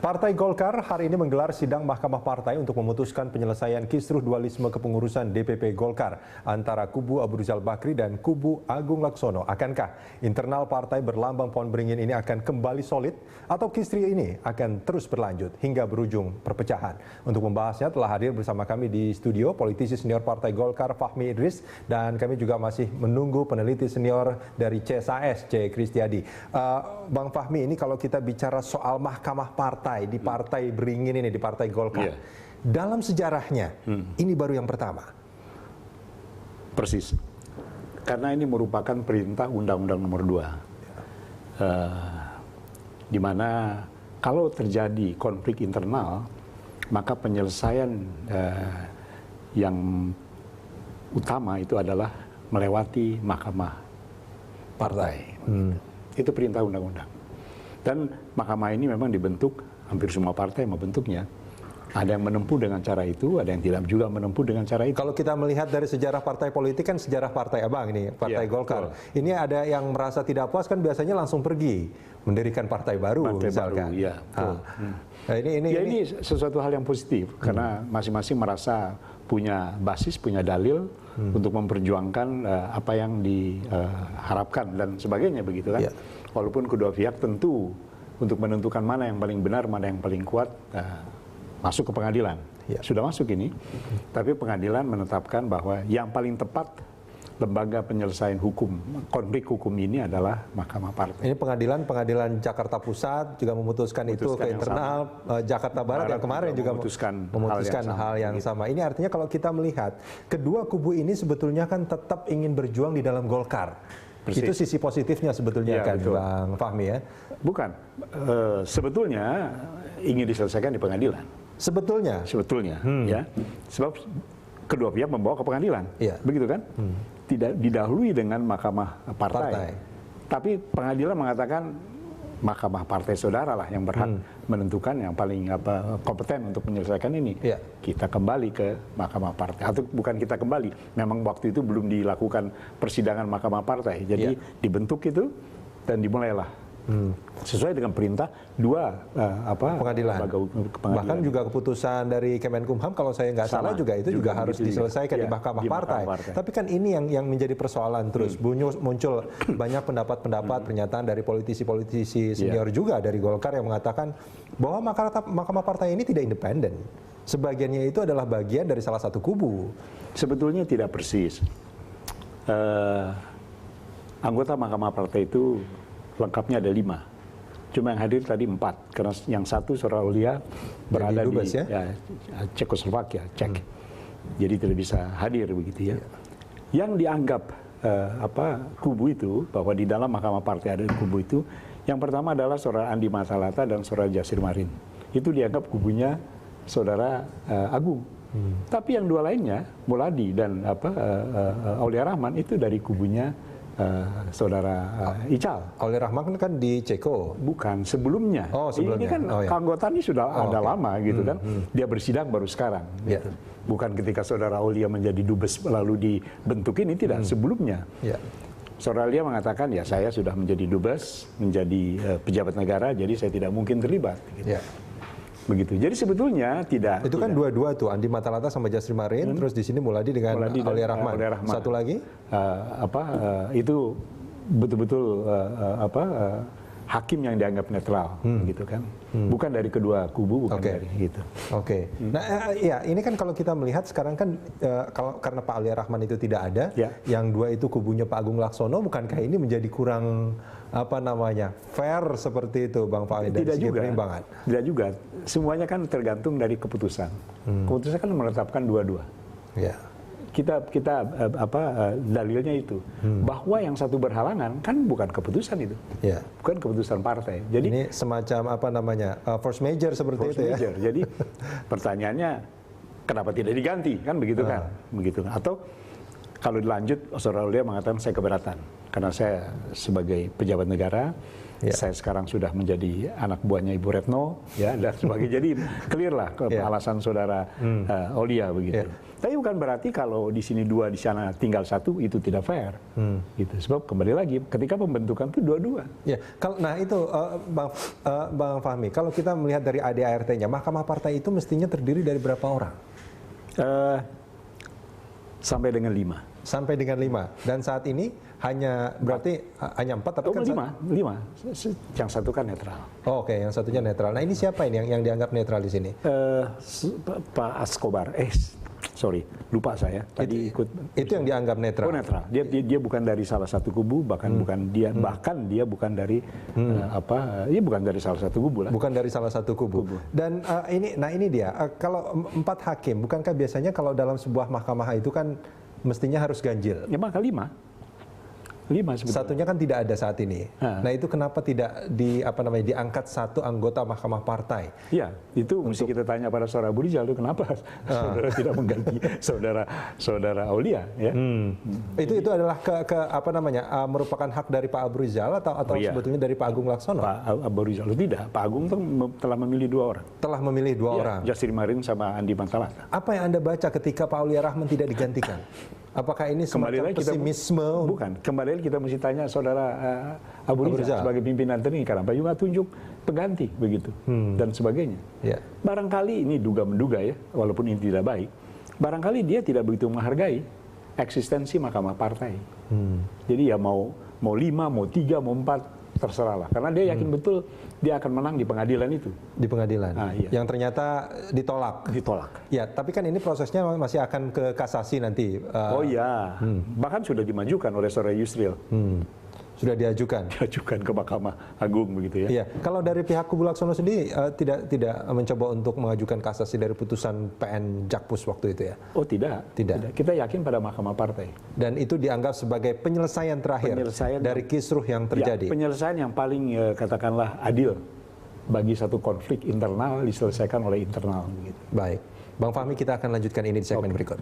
Partai Golkar hari ini menggelar sidang Mahkamah Partai untuk memutuskan penyelesaian kisruh dualisme kepengurusan DPP Golkar antara kubu Abu Rizal Bakri dan kubu Agung Laksono. Akankah internal partai berlambang pohon beringin ini akan kembali solid atau kisruh ini akan terus berlanjut hingga berujung perpecahan? Untuk membahasnya telah hadir bersama kami di studio politisi senior Partai Golkar Fahmi Idris, dan kami juga masih menunggu peneliti senior dari CSAS C. Kristiadi. Bang Fahmi, ini kalau kita bicara soal Mahkamah Partai di partai beringin ini, di Partai Golkar, dalam sejarahnya ini baru yang pertama. Persis, karena ini merupakan perintah Undang-Undang Nomor 2, di mana kalau terjadi konflik internal, maka penyelesaian yang utama itu adalah melewati Mahkamah Partai. Itu perintah undang-undang. Dan Mahkamah ini memang dibentuk, hampir semua partai membentuknya. Ada yang menempuh dengan cara itu, ada yang tidak juga menempuh dengan cara itu. Kalau kita melihat dari sejarah partai politik, kan sejarah partai abang ini, Partai Golkar. Betul. Ini ada yang merasa tidak puas, kan biasanya langsung pergi mendirikan partai baru, misalkan. Ini sesuatu hal yang positif, karena masing-masing merasa punya basis, punya dalil untuk memperjuangkan apa yang diharapkan dan sebagainya, begitu kan. Walaupun kedua pihak tentu untuk menentukan mana yang paling benar, mana yang paling kuat, masuk ke pengadilan. Sudah masuk ini, tapi pengadilan menetapkan bahwa yang paling tepat lembaga penyelesaian hukum, konflik hukum ini adalah Mahkamah Partai. Ini pengadilan Jakarta Pusat juga memutuskan itu ke internal, Jakarta Barat yang kemarin juga memutuskan hal yang sama. Ini artinya kalau kita melihat kedua kubu ini sebetulnya kan tetap ingin berjuang di dalam Golkar. Persis. Itu sisi positifnya sebetulnya, kan, betul. Bang Fahmi, ya? Bukan, sebetulnya ingin diselesaikan di pengadilan. Sebetulnya? Sebetulnya, ya. Sebab kedua pihak membawa ke pengadilan, begitu kan? Tidak didahului dengan Mahkamah Partai. Tapi pengadilan mengatakan Mahkamah Partai saudara lah yang berhak menentukan yang paling kompeten untuk menyelesaikan ini. Kita kembali ke Mahkamah Partai, atau bukan kita kembali, memang waktu itu belum dilakukan persidangan Mahkamah Partai. Jadi dibentuk itu dan dimulailah. Sesuai dengan perintah pengadilan. Bahkan juga keputusan dari Kemenkumham kalau saya nggak salah juga itu juga harus diselesaikan di Mahkamah Partai. Tapi kan ini yang menjadi persoalan terus. Muncul banyak pendapat-pendapat, pernyataan dari politisi-politisi senior juga dari Golkar yang mengatakan bahwa Mahkamah Partai ini tidak independen. Sebagiannya itu adalah bagian dari salah satu kubu. Sebetulnya tidak persis. Anggota Mahkamah Partai itu lengkapnya ada 5. Cuma yang hadir tadi 4, karena yang satu Saudara Aulia berada di Cekoslovakia, Cek. Jadi tidak bisa hadir, begitu ya. Yang dianggap kubu itu, bahwa di dalam Mahkamah Partai ada kubu itu, yang pertama adalah Saudara Andi Matalata dan Saudara Jasir Marin. Itu dianggap kubunya Saudara Agung. Tapi yang 2 lainnya, Muladi dan Aulia Rahman, itu dari kubunya Saudara Ical. Aulia Rahman kan di Ceko. Bukan, sebelumnya. Sebelumnya. Ini kan keanggotaan ini sudah ada lama, gitu kan. Dia bersidang baru sekarang. Gitu. Bukan ketika Saudara Aulia menjadi dubes lalu dibentuk ini, tidak. Sebelumnya. Saudara Aulia mengatakan, ya saya sudah menjadi dubes, menjadi pejabat negara, jadi saya tidak mungkin terlibat. Gitu. Begitu. Jadi sebetulnya tidak. Itu kan dua-dua tuh, Andi Matalata sama Jasir Marin, terus di sini Muladi dengan Aulia Rahman. Satu lagi itu betul-betul hakim yang dianggap netral, gitu kan. Bukan dari kedua kubu, bukan dari gitu. Nah, ini kan kalau kita melihat sekarang kan karena Pak Aulia Rahman itu tidak ada, yang 2 itu kubunya Pak Agung Laksono, bukankah ini menjadi kurang fair seperti itu, Bang Fahmi, dari segi perimbangan? Tidak juga. Semuanya kan tergantung dari keputusan. Keputusan kan menetapkan 2-2. Kita dalilnya itu bahwa yang satu berhalangan kan bukan keputusan itu, bukan keputusan partai. Jadi ini semacam force major seperti itu ya. Jadi pertanyaannya kenapa tidak diganti, kan begitu kan? Begitu. Atau kalau dilanjut, Saudara Aulia mengatakan saya keberatan karena saya sebagai pejabat negara Saya sekarang sudah menjadi anak buahnya Ibu Retno, ya, dan sebagainya. Jadi clear lah alasan saudara Aulia begitu. Tapi bukan berarti kalau di sini 2, di sana tinggal 1 itu tidak fair. Gitu. Sebab kembali lagi ketika pembentukan itu 2-2. Ya, nah itu Bang Fahmi, kalau kita melihat dari ADART-nya, Mahkamah Partai itu mestinya terdiri dari berapa orang? Sampai dengan 5. Sampai dengan 5. Dan saat ini hanya berarti hanya 4, tapi kan 5. Yang satu kan netral. Oh, oke, yang satunya netral. Nah, ini siapa ini yang dianggap netral di sini? Pak Escobar. Sorry, lupa saya. Tadi itu yang dianggap netral. Oh, netral. Dia bukan dari salah satu kubu, bahkan dia bukan dari dia bukan dari salah satu kubu lah. Bukan dari salah satu kubu. Dan ini dia. Kalau 4 hakim, bukankah biasanya kalau dalam sebuah mahkamah itu kan mestinya harus ganjil? Ya maka 5 sebetulnya. Satunya kan tidak ada saat ini. Nah, itu kenapa tidak diangkat 1 anggota Mahkamah Partai? Ya, itu mesti kita tanya pada saudara Abu Rizal, kenapa saudara tidak mengganti saudara Aulia, ya? Itu adalah merupakan hak dari Pak Abu Rizal atau sebetulnya dari Pak Agung Laksono? Pak Abu Rizal tidak. Pak Agung telah memilih 2 orang. Telah memilih 2 orang. Jasir Marin sama Andi Mantalata. Apa yang Anda baca ketika Pak Aulia Rahman tidak digantikan? Apakah ini semacam pesimisme? Bukan. Kembali kita mesti tanya saudara Abu Rizal sebagai pimpinan tertinggi, kenapa juga tunjuk pengganti begitu dan sebagainya. Barangkali ini duga-menduga ya, walaupun ini tidak baik. Barangkali dia tidak begitu menghargai eksistensi Mahkamah Partai. Jadi ya mau 5, mau 3, mau 4 terserah lah. Karena dia yakin betul dia akan menang di pengadilan itu. Di pengadilan. Yang ternyata ditolak. Ya, tapi kan ini prosesnya masih akan ke kasasi nanti. Oh iya. Bahkan sudah dimajukan oleh saudara Yusril. Sudah diajukan. Diajukan ke Mahkamah Agung begitu ya. Iya. Kalau dari pihak kubu Laksono sendiri tidak mencoba untuk mengajukan kasasi dari putusan PN Jakpus waktu itu ya? Oh tidak. Kita yakin pada Mahkamah Partai. Dan itu dianggap sebagai penyelesaian terakhir dari kisruh yang terjadi. Ya, penyelesaian yang paling katakanlah adil bagi satu konflik internal diselesaikan oleh internal. Gitu. Baik, Bang Fahmi, kita akan lanjutkan ini di segmen berikut.